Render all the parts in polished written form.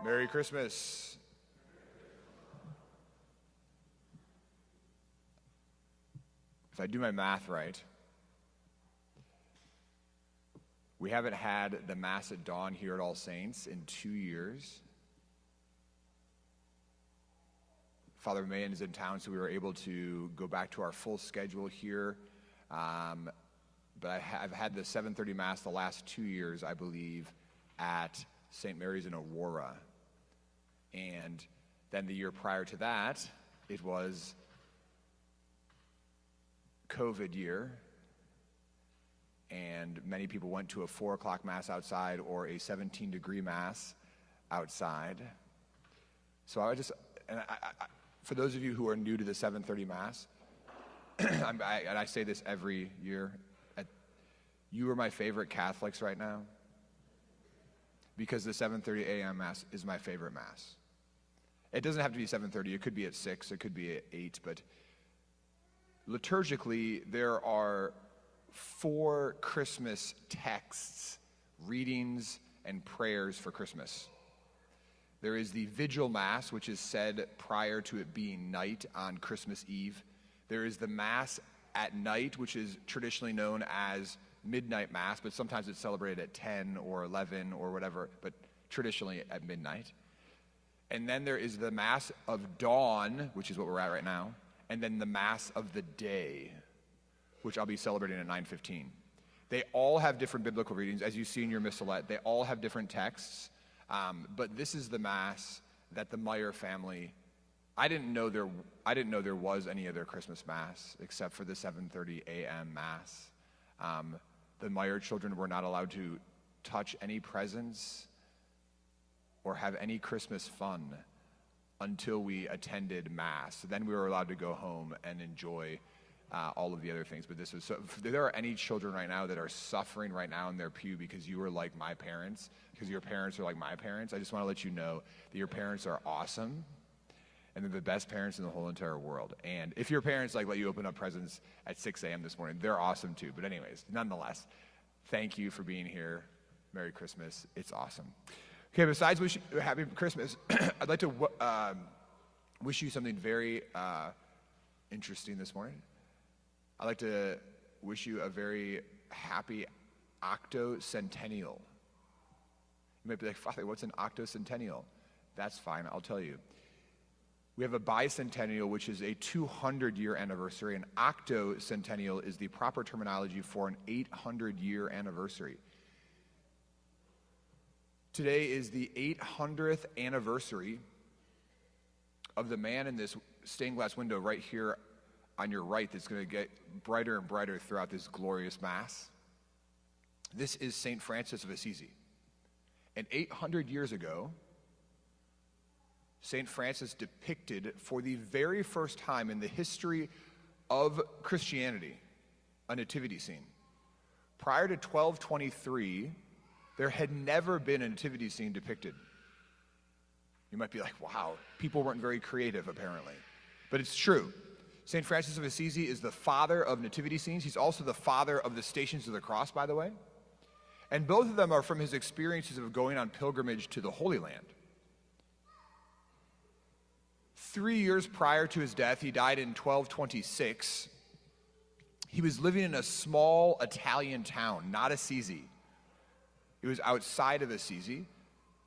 Merry Christmas. If I do my math right, we haven't had the Mass at dawn here at All Saints in 2 years. Father Meyer is in town, so we were able to go back to our full schedule here. But I've had the 7:30 Mass the last 2 years, I believe, at St. Mary's in Aurora. And then the year prior to that, it was COVID year, and many people went to a 4 o'clock Mass outside or a 17-degree Mass outside. So for those of you who are new to the 7:30 Mass, and I say this every year, you are my favorite Catholics right now, because the 7:30 a.m. Mass is my favorite Mass. It doesn't have to be 7:30, it could be at 6, it could be at 8, but liturgically, there are 4 Christmas texts, readings, and prayers for Christmas. There is the Vigil Mass, which is said prior to it being night on Christmas Eve. There is the Mass at night, which is traditionally known as Midnight Mass, but sometimes it's celebrated at 10 or 11 or whatever, but traditionally at midnight. And then there is the Mass of Dawn, which is what we're at right now, and then the Mass of the Day, which I'll be celebrating at 9:15. They all have different biblical readings, as you see in your missalette. They all have different texts, but this is the Mass that the Meyer family. I didn't know there was any other Christmas Mass except for the 7:30 a.m. Mass. The Meyer children were not allowed to touch any presents or have any Christmas fun until we attended Mass. Then we were allowed to go home and enjoy all of the other things. But this was so. If there are any children right now that are suffering right now in their pew because you were like my parents, because your parents are like my parents, I just want to let you know that your parents are awesome, and they're the best parents in the whole entire world. And if your parents let you open up presents at 6 a.m. this morning, they're awesome too. But anyways, nonetheless, thank you for being here. Merry Christmas. It's awesome. Okay, besides wish you happy Christmas, I'd like to wish you something very interesting this morning. I'd like to wish you a very happy Octocentennial. You might be like, Father, what's an Octocentennial? That's fine, I'll tell you. We have a bicentennial, which is a 200-year anniversary. An octocentennial is the proper terminology for an 800-year anniversary. Today is the 800th anniversary of the man in this stained glass window right here on your right that's going to get brighter and brighter throughout this glorious Mass. This is St. Francis of Assisi. And 800 years ago, St. Francis depicted for the very first time in the history of Christianity a nativity scene. Prior to 1223, there had never been a nativity scene depicted. You might be like, wow, people weren't very creative apparently. But it's true. St. Francis of Assisi is the father of nativity scenes. He's also the father of the Stations of the Cross, by the way. And both of them are from his experiences of going on pilgrimage to the Holy Land. 3 years prior to his death, he died in 1226. He was living in a small Italian town, not Assisi. It was outside of Assisi,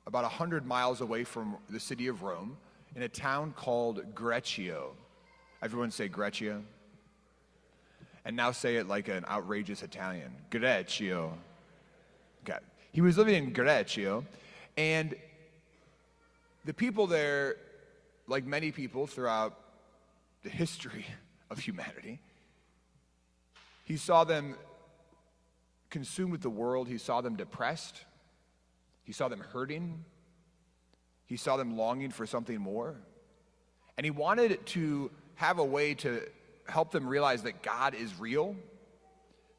about 100 miles away from the city of Rome, in a town called Greccio. Everyone say Greccio. And now say it like an outrageous Italian. Greccio. Okay. He was living in Greccio, and the people there, like many people throughout the history of humanity, he saw them consumed with the world. He saw them depressed. He saw them hurting. He saw them longing for something more. And he wanted to have a way to help them realize that God is real,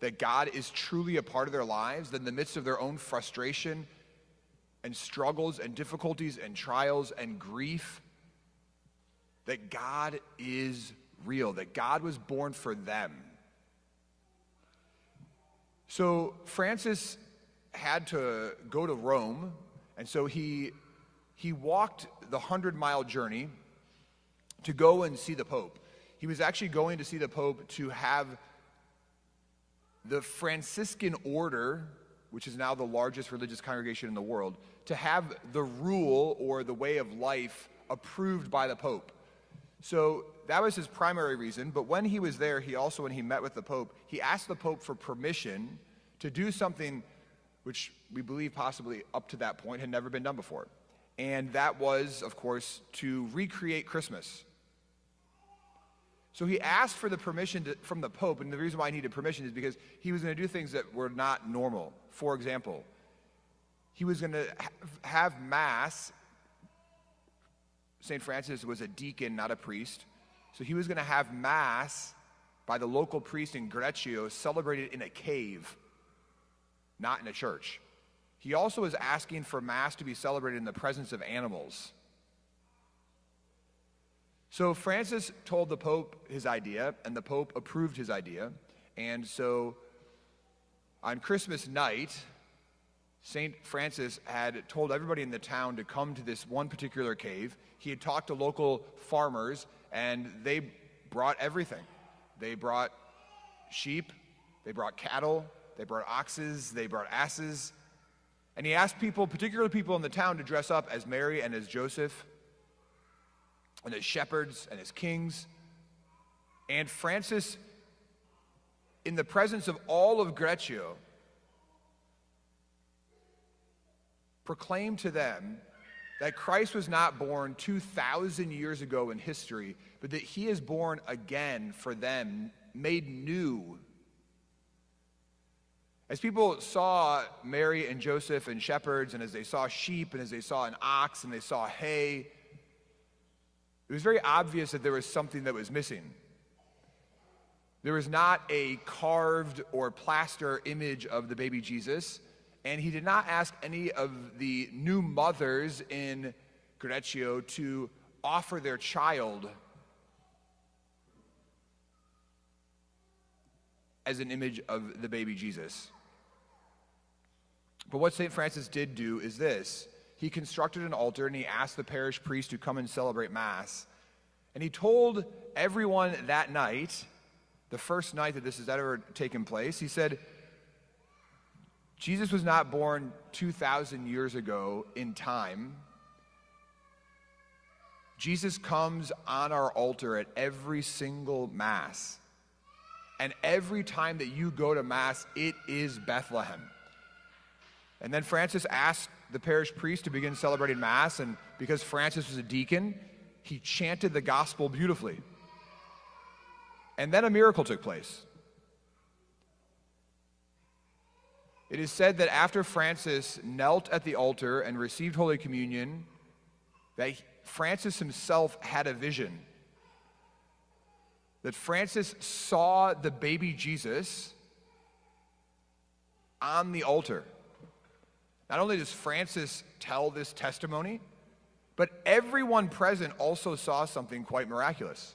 that God is truly a part of their lives, that in the midst of their own frustration and struggles and difficulties and trials and grief, that God is real, that God was born for them. So Francis had to go to Rome, and so he he walked the 100-mile journey to go and see the Pope. He was actually going to see the Pope to have the Franciscan order, which is now the largest religious congregation in the world, to have the rule or the way of life approved by the Pope. So that was his primary reason, but when he was there, when he met with the Pope, he asked the Pope for permission to do something which we believe possibly up to that point had never been done before. And that was, of course, to recreate Christmas. So he asked for the permission from the Pope, and the reason why he needed permission is because he was going to do things that were not normal. For example, he was going to have Mass. St. Francis was a deacon, not a priest. So he was going to have Mass by the local priest in Greccio celebrated in a cave, not in a church. He also was asking for Mass to be celebrated in the presence of animals. So Francis told the Pope his idea, and the Pope approved his idea. And so on Christmas night, St. Francis had told everybody in the town to come to this one particular cave. He had talked to local farmers, and they brought everything. They brought sheep, they brought cattle, they brought oxes, they brought asses. And he asked people, particular people in the town, to dress up as Mary and as Joseph, and as shepherds and as kings. And Francis, in the presence of all of Greccio, proclaimed to them that Christ was not born 2,000 years ago in history, but that he is born again for them, made new. As people saw Mary and Joseph and shepherds, and as they saw sheep, and as they saw an ox, and they saw hay, it was very obvious that there was something that was missing. There was not a carved or plaster image of the baby Jesus, and he did not ask any of the new mothers in Greccio to offer their child as an image of the baby Jesus. But what St. Francis did do is this. He constructed an altar, and he asked the parish priest to come and celebrate Mass. And he told everyone that night, the first night that this has ever taken place, he said, Jesus was not born 2,000 years ago in time. Jesus comes on our altar at every single Mass. And every time that you go to Mass, it is Bethlehem. And then Francis asked the parish priest to begin celebrating Mass, and because Francis was a deacon, he chanted the gospel beautifully. And then a miracle took place. It is said that after Francis knelt at the altar and received Holy Communion, that Francis himself had a vision. That Francis saw the baby Jesus on the altar. Not only does Francis tell this testimony, but everyone present also saw something quite miraculous.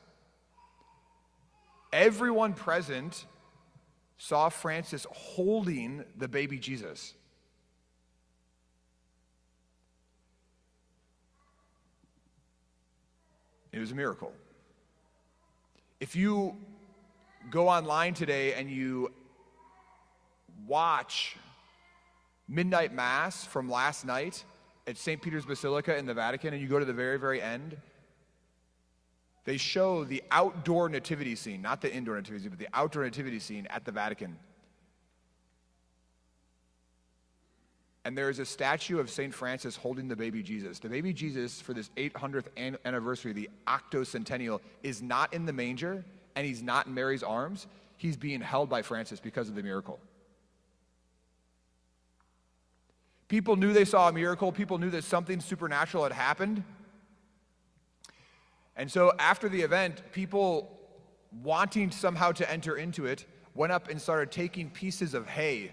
Everyone present saw Francis holding the baby Jesus. It was a miracle. If you go online today and you watch Midnight Mass from last night at St. Peter's Basilica in the Vatican, and you go to the very, very end, they show the outdoor nativity scene, not the indoor nativity scene, but the outdoor nativity scene at the Vatican. And there is a statue of St. Francis holding the baby Jesus. The baby Jesus, for this 800th anniversary, the Octocentennial, is not in the manger, and he's not in Mary's arms. He's being held by Francis because of the miracle. People knew they saw a miracle. People knew that something supernatural had happened. And so after the event, people wanting somehow to enter into it went up and started taking pieces of hay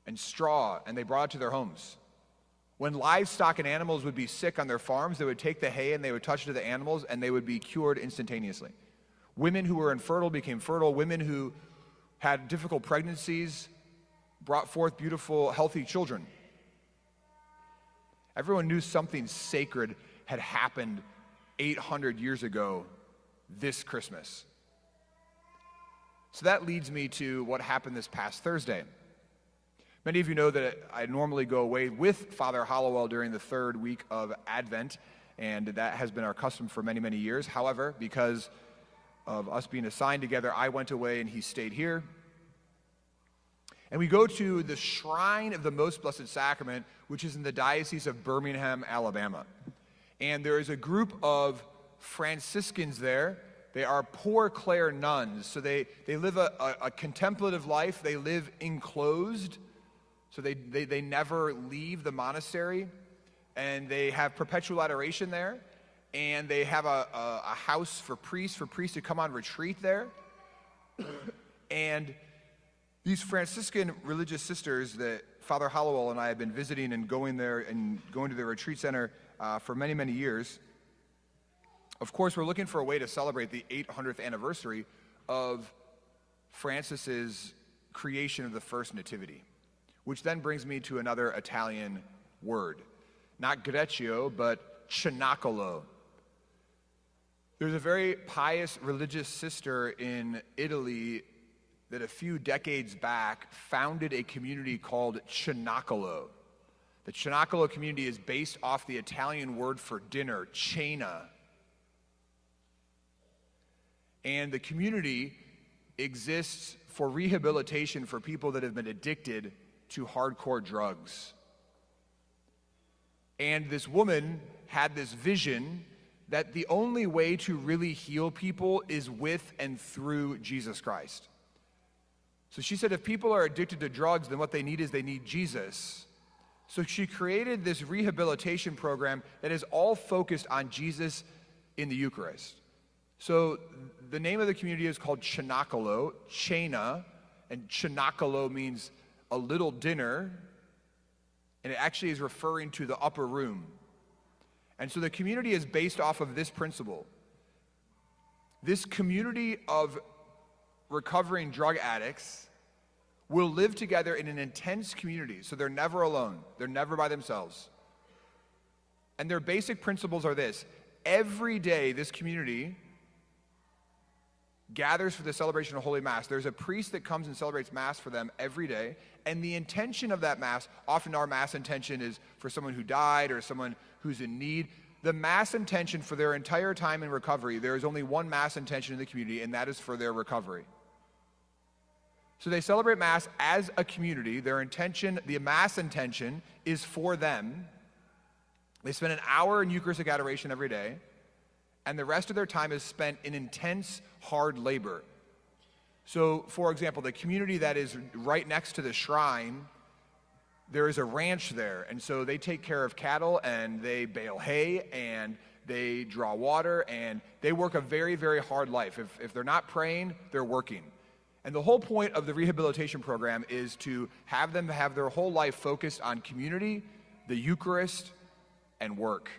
and straw, and they brought it to their homes. When livestock and animals would be sick on their farms, they would take the hay and they would touch it to the animals, and they would be cured instantaneously. Women who were infertile became fertile. Women who had difficult pregnancies brought forth beautiful, healthy children. Everyone knew something sacred had happened 800 years ago this Christmas. So that leads me to what happened this past Thursday. Many of you know that I normally go away with Father Hollowell during the third week of Advent, and that has been our custom for many, many years. However, because of us being assigned together, I went away and he stayed here. And we go to the Shrine of the Most Blessed Sacrament, which is in the Diocese of Birmingham, Alabama. And there is a group of Franciscans there. They are Poor Clare nuns, so they live a contemplative life. They live enclosed, so they never leave the monastery. And they have perpetual adoration there. And they have a house for priests to come on retreat there. And these Franciscan religious sisters that Father Hollowell and I have been visiting and going there and going to the retreat center for many, many years. Of course, we're looking for a way to celebrate the 800th anniversary of Francis's creation of the first nativity, which then brings me to another Italian word. Not Greccio, but cenacolo. There's a very pious religious sister in Italy that a few decades back founded a community called Cenacolo. The Cenacolo community is based off the Italian word for dinner, cena. And the community exists for rehabilitation for people that have been addicted to hardcore drugs. And this woman had this vision that the only way to really heal people is with and through Jesus Christ. So she said if people are addicted to drugs, then what they need is they need Jesus. So she created this rehabilitation program that is all focused on Jesus in the Eucharist. So the name of the community is called Cenacolo, Cena, and Cenacolo means a little dinner, and it actually is referring to the upper room. And so the community is based off of this principle. This community of recovering drug addicts will live together in an intense community, so they're never alone. They're never by themselves. And their basic principles are this. Every day, this community gathers for the celebration of Holy Mass. There's a priest that comes and celebrates Mass for them every day, and the intention of that Mass, often our Mass intention is for someone who died or someone who's in need. The Mass intention for their entire time in recovery, there is only one Mass intention in the community, and that is for their recovery. So they celebrate Mass as a community. Their intention, the Mass intention, is for them. They spend an hour in Eucharistic adoration every day, and the rest of their time is spent in intense, hard labor. So, for example, the community that is right next to the shrine, there is a ranch there, and so they take care of cattle, and they bale hay, and they draw water, and they work a very, very hard life. If they're not praying, they're working. And the whole point of the rehabilitation program is to have them have their whole life focused on community, the Eucharist, and work,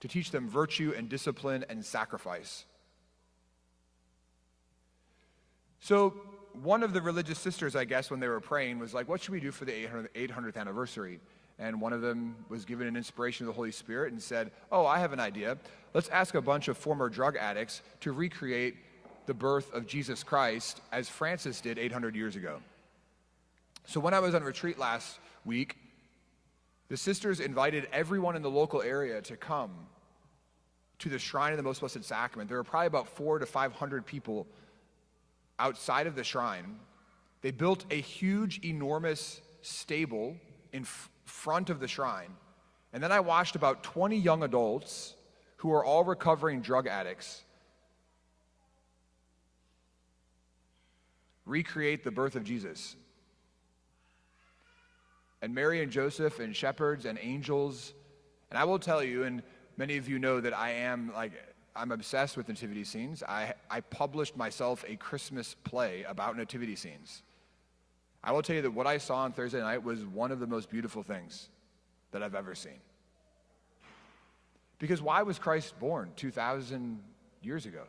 to teach them virtue and discipline and sacrifice. So one of the religious sisters, I guess, when they were praying, was like, what should we do for the 800th anniversary? And one of them was given an inspiration of the Holy Spirit and said, oh, I have an idea. Let's ask a bunch of former drug addicts to recreate the birth of Jesus Christ as Francis did 800 years ago. So when I was on retreat last week, the sisters invited everyone in the local area to come to the Shrine of the Most Blessed Sacrament. There were probably about 400 to 500 people outside of the shrine. They built a huge, enormous stable in front of the shrine. And then I watched about 20 young adults who are all recovering drug addicts recreate the birth of Jesus. And Mary and Joseph and shepherds and angels. And I will tell you, and many of you know that I'm obsessed with nativity scenes. I published myself a Christmas play about nativity scenes. I will tell you that what I saw on Thursday night was one of the most beautiful things that I've ever seen. Because why was Christ born 2,000 years ago?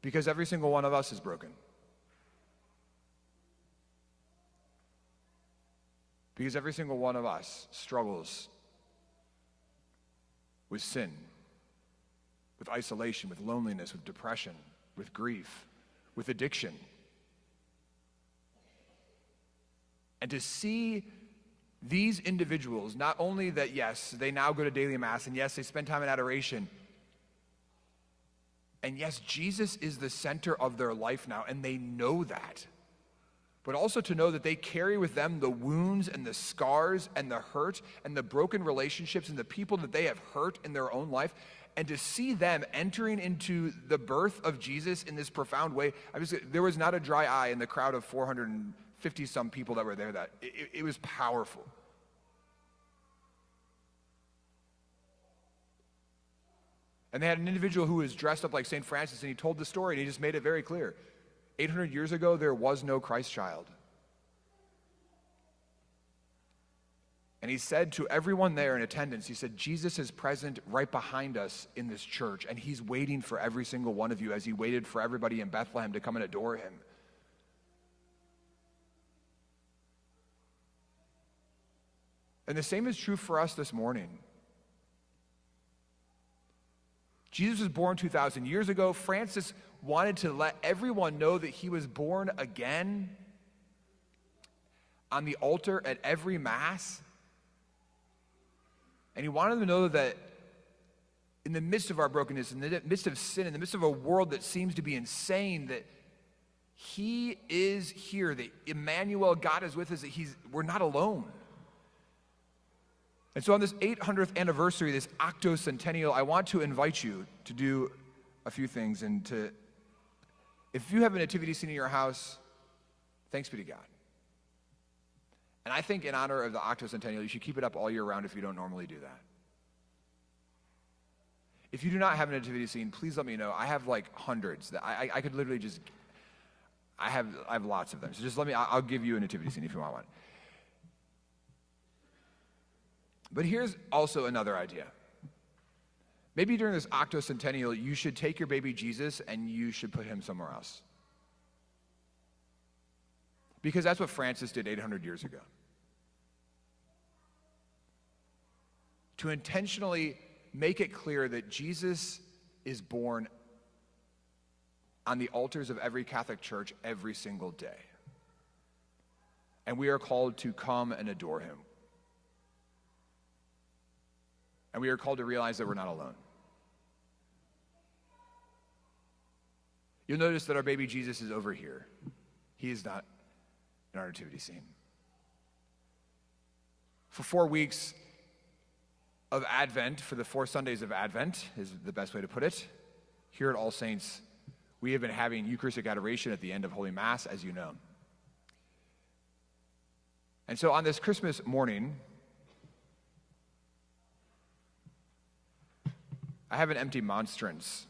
Because every single one of us is broken. Because every single one of us struggles with sin, with isolation, with loneliness, with depression, with grief, with addiction. And to see these individuals, not only that, yes, they now go to daily mass, and yes, they spend time in adoration, and yes, Jesus is the center of their life now, and they know that. But also to know that they carry with them the wounds and the scars and the hurt and the broken relationships and the people that they have hurt in their own life, and to see them entering into the birth of Jesus in this profound way. There was not a dry eye in the crowd of 450-some people that were there. That it was powerful. And they had an individual who was dressed up like St. Francis, and he told the story, and he just made it very clear. 800 years ago, there was no Christ child. And he said to everyone there in attendance, he said, Jesus is present right behind us in this church, and he's waiting for every single one of you as he waited for everybody in Bethlehem to come and adore him. And the same is true for us this morning. Jesus was born 2,000 years ago. Francis wanted to let everyone know that he was born again on the altar at every Mass. And he wanted them to know that in the midst of our brokenness, in the midst of sin, in the midst of a world that seems to be insane, that he is here, that Emmanuel, God is with us, that we're not alone. And so on this 800th anniversary, this Octocentennial, I want to invite you to do a few things. And if you have a nativity scene in your house, thanks be to God. And I think in honor of the Octocentennial, you should keep it up all year round if you don't normally do that. If you do not have a nativity scene, please let me know. I have like hundreds that I could literally just, I have lots of them. So just let me, I'll give you a nativity scene if you want one. But here's also another idea. Maybe during this Octocentennial, you should take your baby Jesus and you should put him somewhere else. Because that's what Francis did 800 years ago. To intentionally make it clear that Jesus is born on the altars of every Catholic church every single day. And we are called to come and adore him. And we are called to realize that we're not alone. You'll notice that our baby Jesus is over here. He is not in our nativity scene. For 4 weeks of Advent, for the 4 Sundays of Advent, is the best way to put it, here at All Saints, we have been having Eucharistic adoration at the end of Holy Mass, as you know. And so on this Christmas morning, I have an empty monstrance.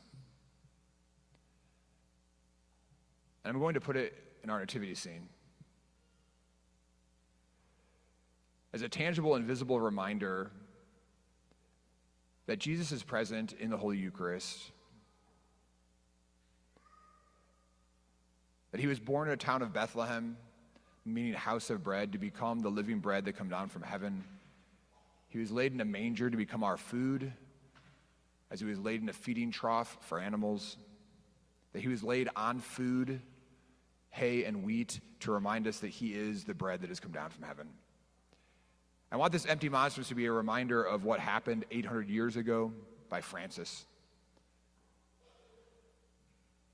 And I'm going to put it in our nativity scene as a tangible and visible reminder that Jesus is present in the Holy Eucharist, that he was born in a town of Bethlehem, meaning house of bread, to become the living bread that come down from heaven. He was laid in a manger to become our food, as he was laid in a feeding trough for animals, that he was laid on food, hay and wheat, to remind us that he is the bread that has come down from heaven. I want this empty monstrance to be a reminder of what happened 800 years ago by Francis.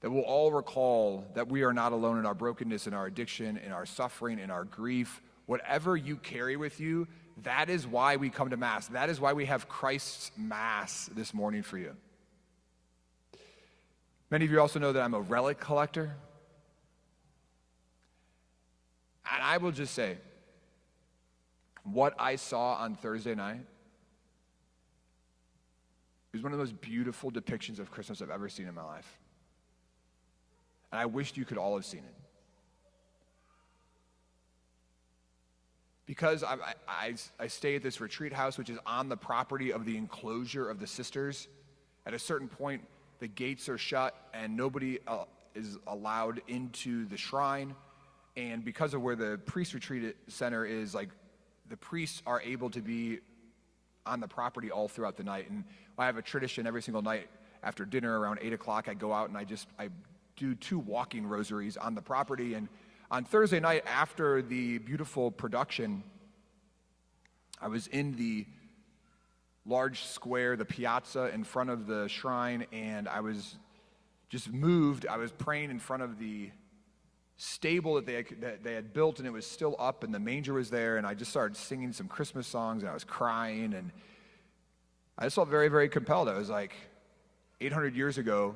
That we'll all recall that we are not alone in our brokenness, in our addiction, in our suffering, in our grief. Whatever you carry with you, that is why we come to Mass. That is why we have Christ's Mass this morning for you. Many of you also know that I'm a relic collector. And I will just say, what I saw on Thursday night is one of the most beautiful depictions of Christmas I've ever seen in my life. And I wished you could all have seen it. Because I stay at this retreat house, which is on the property of the enclosure of the sisters. At a certain point, the gates are shut and nobody is allowed into the shrine. And because of where the priest retreat center is, like, the priests are able to be on the property all throughout the night. And I have a tradition every single night after dinner around 8 o'clock. I go out and I do 2 walking rosaries on the property. And on Thursday night after the beautiful production, I was in the large square, the piazza in front of the shrine, and I was just moved. I was praying in front of the stable that they had built, and it was still up, and the manger was there, and I just started singing some Christmas songs, and I was crying, and I just felt very, very compelled. I was like, 800 years ago,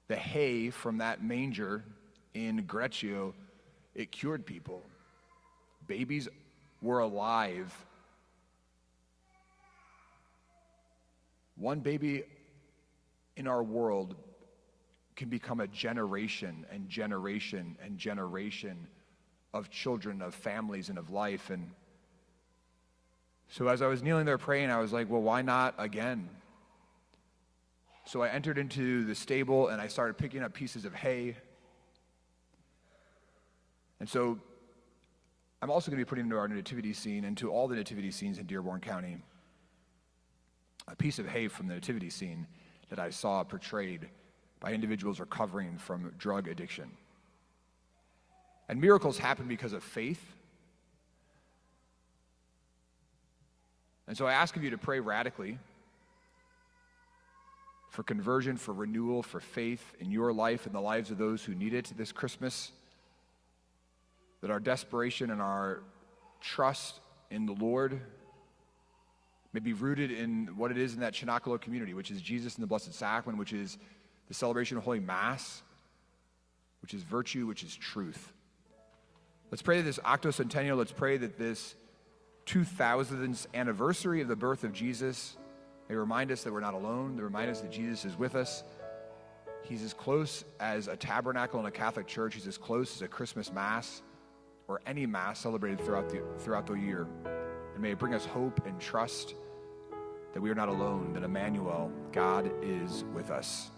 the hay from that manger in Greccio, it cured people. Babies were alive. One baby in our world can become a generation and generation and generation of children, of families, and of life. And so as I was kneeling there praying, I was like, well, why not again? So I entered into the stable and I started picking up pieces of hay. And so I'm also going to be putting into our nativity scene, into all the nativity scenes in Dearborn County, a piece of hay from the nativity scene that I saw portrayed by individuals recovering from drug addiction. And miracles happen because of faith. And so I ask of you to pray radically for conversion, for renewal, for faith in your life and the lives of those who need it this Christmas, that our desperation and our trust in the Lord may be rooted in what it is in that Cenacolo community, which is Jesus and the Blessed Sacrament, which is the celebration of Holy Mass, which is virtue, which is truth. Let's pray that this Octocentennial, let's pray that this 2000th anniversary of the birth of Jesus may remind us that we're not alone, they remind us that Jesus is with us. He's as close as a tabernacle in a Catholic church. He's as close as a Christmas Mass or any Mass celebrated throughout the year. And may it bring us hope and trust that we are not alone, that Emmanuel, God is with us.